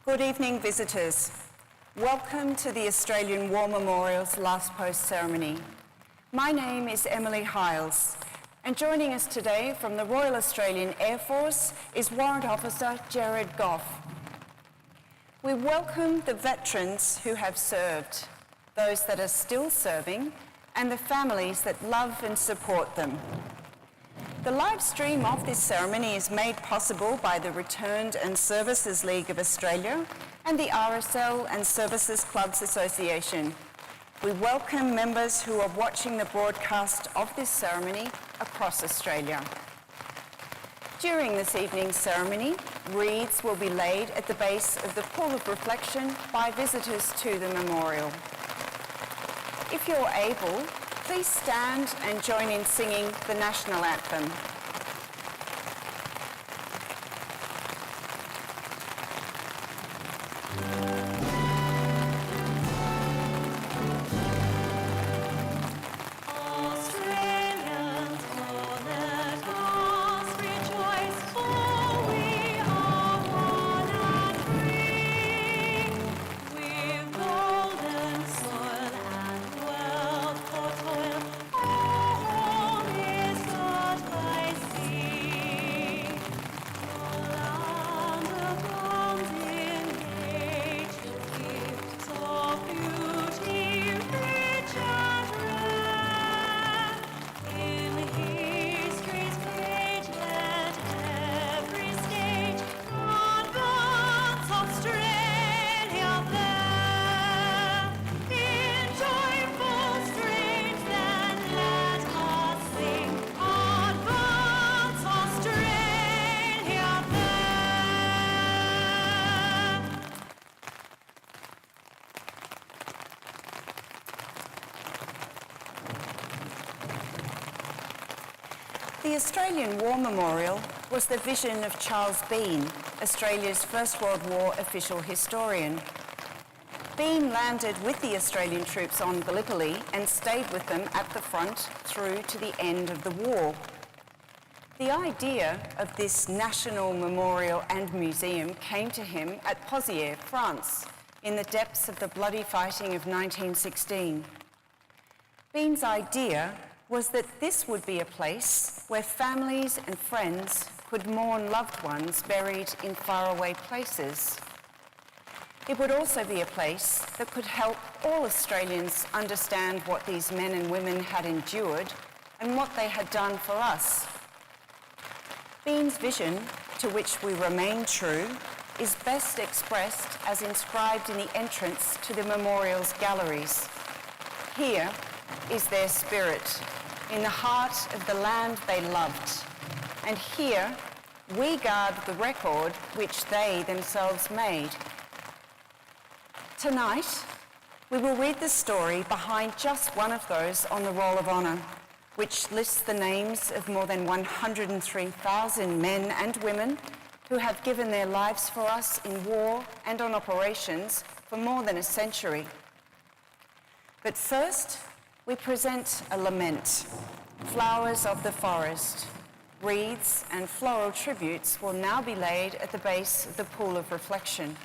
Good evening, visitors. Welcome to the Australian War Memorial's Last Post ceremony. My name is Emily Hiles, and joining us today from the Royal Australian Air Force is Warrant Officer Jared Goff. We welcome the veterans who have served, those that are still serving, and the families that love and support them. The live stream of this ceremony is made possible by the Returned and Services League of Australia and the RSL and Services Clubs Association. We welcome members who are watching the broadcast of this ceremony across Australia. During this evening's ceremony, wreaths will be laid at the base of the Pool of Reflection by visitors to the memorial. If you're able, please stand and join in singing the national anthem. The Australian War Memorial was the vision of Charles Bean, Australia's First World War official historian. Bean landed with the Australian troops on Gallipoli and stayed with them at the front through to the end of the war. The idea of this national memorial and museum came to him at Pozières, France, in the depths of the bloody fighting of 1916. Bean's idea was that this would be a place where families and friends could mourn loved ones buried in faraway places. It would also be a place that could help all Australians understand what these men and women had endured and what they had done for us. Bean's vision, to which we remain true, is best expressed as inscribed in the entrance to the memorial's galleries. Here is their spirit, in the heart of the land they loved. And here, we guard the record which they themselves made. Tonight, we will read the story behind just one of those on the Roll of Honour, which lists the names of more than 103,000 men and women who have given their lives for us in war and on operations for more than a century. But first, we present a lament. Flowers of the forest, wreaths and floral tributes will now be laid at the base of the Pool of Reflection.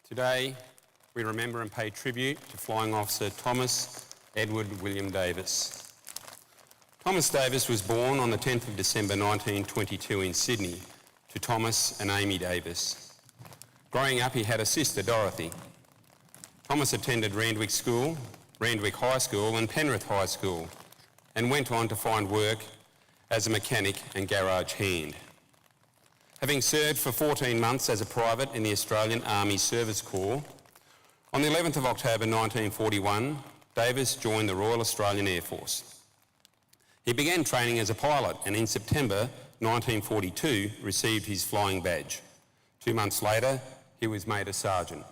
Today, we remember and pay tribute to Flying Officer Thomas Edward William Davis. Thomas Davis was born on the 10th of December 1922 in Sydney to Thomas and Amy Davis. Growing up, he had a sister, Dorothy. Thomas attended Randwick High School and Penrith High School, and went on to find work as a mechanic and garage hand. Having served for 14 months as a private in the Australian Army Service Corps, on the 11th of October 1941, Davis joined the Royal Australian Air Force. He began training as a pilot and in September 1942 received his flying badge. 2 months later, he was made a sergeant.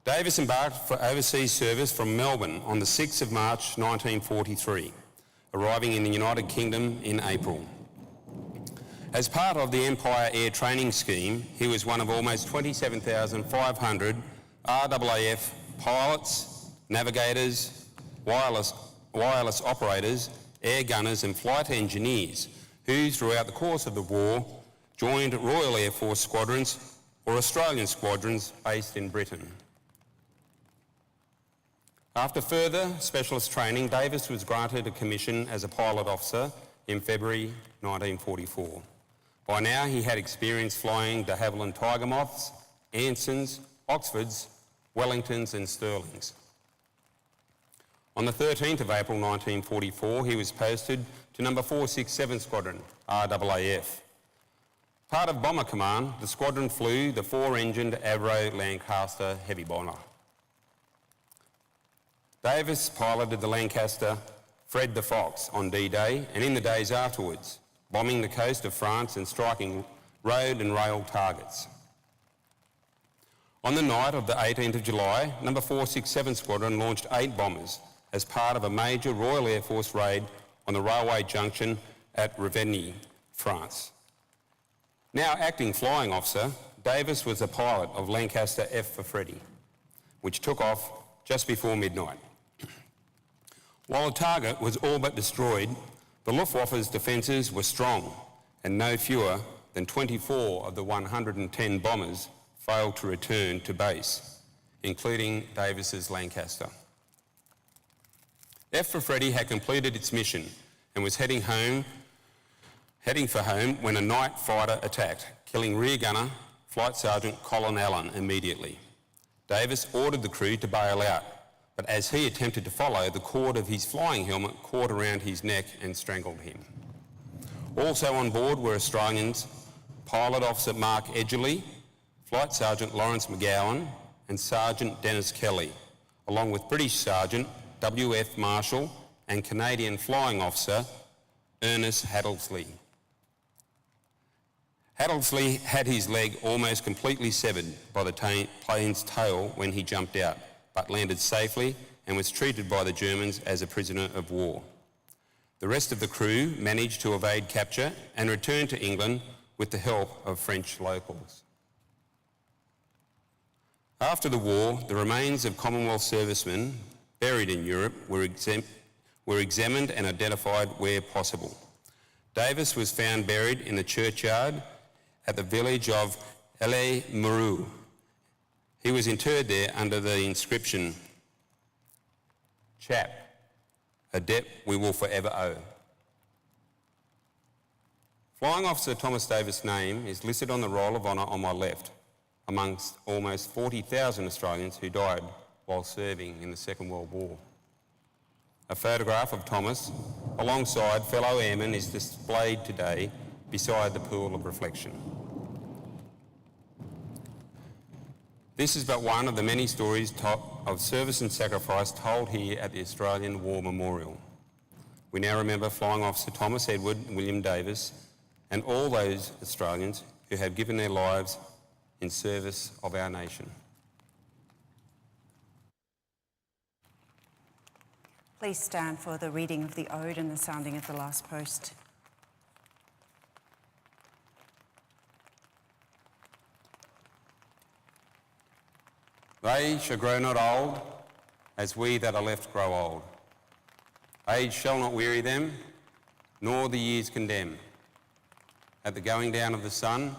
Davis embarked for overseas service from Melbourne on the 6th of March 1943, arriving in the United Kingdom in April. As part of the Empire Air Training Scheme, he was one of almost 27,500 RAAF pilots, navigators, wireless operators, air gunners and flight engineers who, throughout the course of the war, joined Royal Air Force squadrons or Australian squadrons based in Britain. After further specialist training, Davis was granted a commission as a pilot officer in February 1944. By now, he had experience flying de Havilland Tiger Moths, Ansons, Oxfords, Wellingtons and Stirlings. On the 13th of April 1944, he was posted to number 467 Squadron, RAAF. Part of Bomber Command, the squadron flew the 4-engined Avro Lancaster heavy bomber. Davis piloted the Lancaster Fred the Fox on D-Day and in the days afterwards, bombing the coast of France and striking road and rail targets. On the night of the 18th of July, number 467 Squadron launched 8 bombers as part of a major Royal Air Force raid on the railway junction at Revigny, France. Now acting flying officer, Davis was a pilot of Lancaster F for Freddy, which took off just before midnight. While the target was all but destroyed, the Luftwaffe's defences were strong and no fewer than 24 of the 110 bombers failed to return to base, including Davis's Lancaster. F for Freddy had completed its mission and was heading for home when a night fighter attacked, killing rear gunner Flight Sergeant Colin Allen immediately. Davis ordered the crew to bail out, but as he attempted to follow, the cord of his flying helmet caught around his neck and strangled him. Also on board were Australians Pilot Officer Mark Edgerly, Flight Sergeant Lawrence McGowan and Sergeant Dennis Kelly, along with British Sergeant W.F. Marshall and Canadian Flying Officer Ernest Haddelsley. Haddelsley had his leg almost completely severed by the plane's tail when he jumped out, but landed safely and was treated by the Germans as a prisoner of war. The rest of the crew managed to evade capture and return to England with the help of French locals. After the war, the remains of Commonwealth servicemen buried in Europe were examined and identified where possible. Davis was found buried in the churchyard at the village of Les-Mouroux. He was interred there under the inscription, "Chap, a debt we will forever owe." Flying Officer Thomas Davis' name is listed on the Roll of Honour on my left, amongst almost 40,000 Australians who died while serving in the Second World War. A photograph of Thomas, alongside fellow airmen, is displayed today beside the pool of reflection. This is but one of the many stories of service and sacrifice told here at the Australian War Memorial. We now remember Flying Officer Thomas Edward William Davis and all those Australians who have given their lives in service of our nation. Please stand for the reading of the Ode and the sounding of the last post. They shall grow not old, as we that are left grow old. Age shall not weary them, nor the years condemn. At the going down of the sun,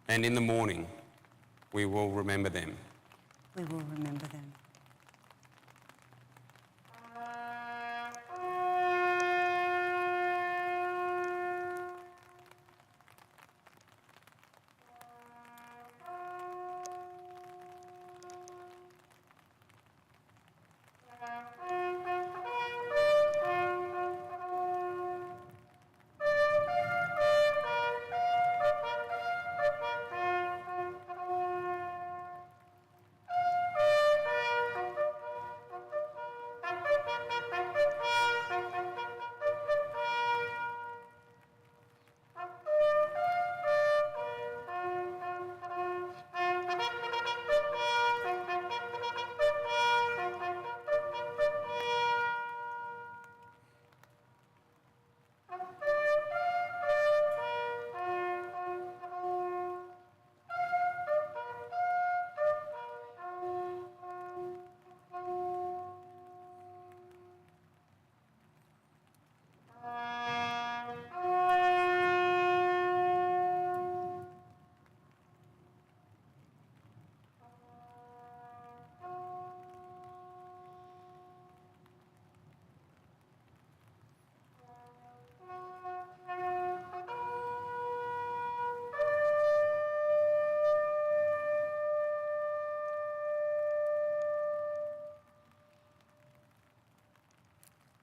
and in the morning, We will remember them. We will remember them.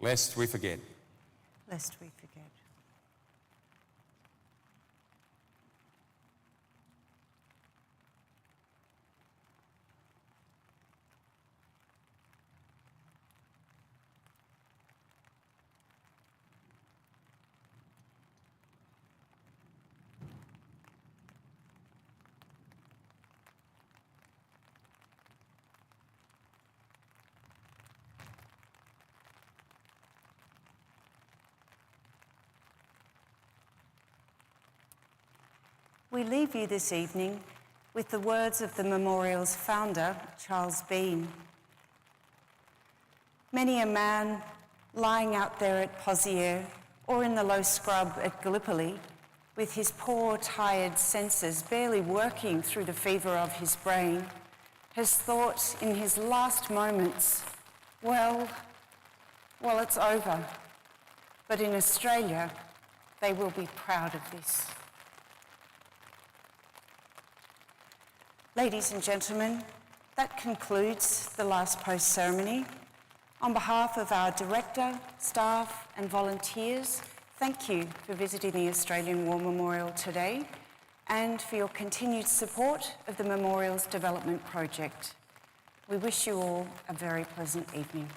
Lest we forget. Lest we forget. We leave you this evening with the words of the memorial's founder, Charles Bean. Many a man lying out there at Pozières or in the low scrub at Gallipoli, with his poor, tired senses barely working through the fever of his brain, has thought in his last moments, well, it's over. But in Australia, they will be proud of this. Ladies and gentlemen, that concludes the last post ceremony. On behalf of our director, staff and volunteers, thank you for visiting the Australian War Memorial today and for your continued support of the Memorial's development project. We wish you all a very pleasant evening.